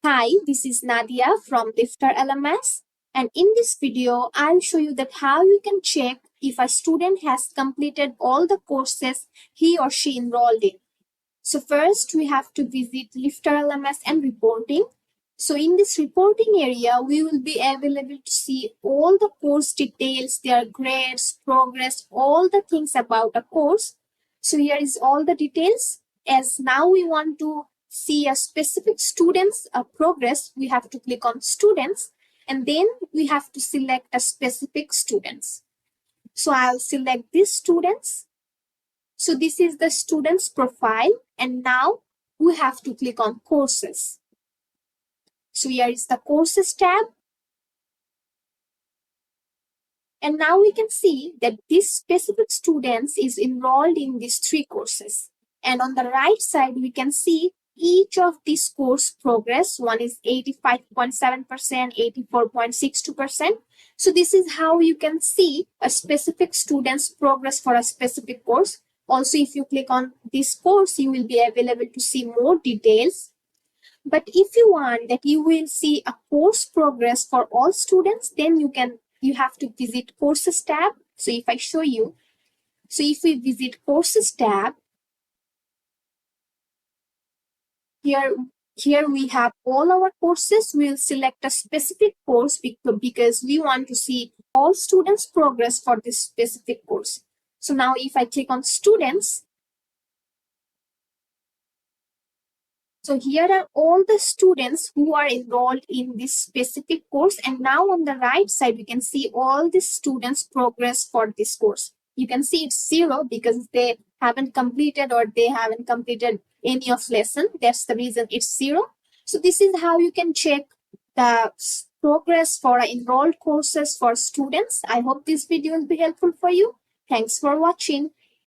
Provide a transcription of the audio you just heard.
Hi, this is Nadia from LifterLMS, and in this video, I'll show you that how you can check if a student has completed all the courses he or she enrolled in. So first, we have to visit LifterLMS and reporting. So in this reporting area, we will be available to see all the course details, their grades, progress, all the things about a course. So here is all the details. As now we want to see a specific student's progress, we have to click on students and then we have to select a specific students. So I'll select these students. So this is the student's profile and now we have to click on courses. So here is the courses tab. And now we can see that this specific student is enrolled in these 3 courses. And on the right side, we can see each of these course progress. One is 85.7%, 84.62%. So this is how you can see a specific student's progress for a specific course. Also, if you click on this course, you will be available to see more details. But if you want that you will see a course progress for all students, then you have to visit courses tab. So if I show you, so if we visit courses tab, here we have all our courses. We'll select a specific course because we want to see all students progress for this specific course. So now if I click on students, so here are all the students who are enrolled in this specific course. And now on the right side, we can see all the students progress for this course. You can see it's 0 because they haven't completed or they haven't completed any of lesson. That's the reason it's 0. So this is how you can check the progress for enrolled courses for students. I hope this video will be helpful for you. Thanks for watching.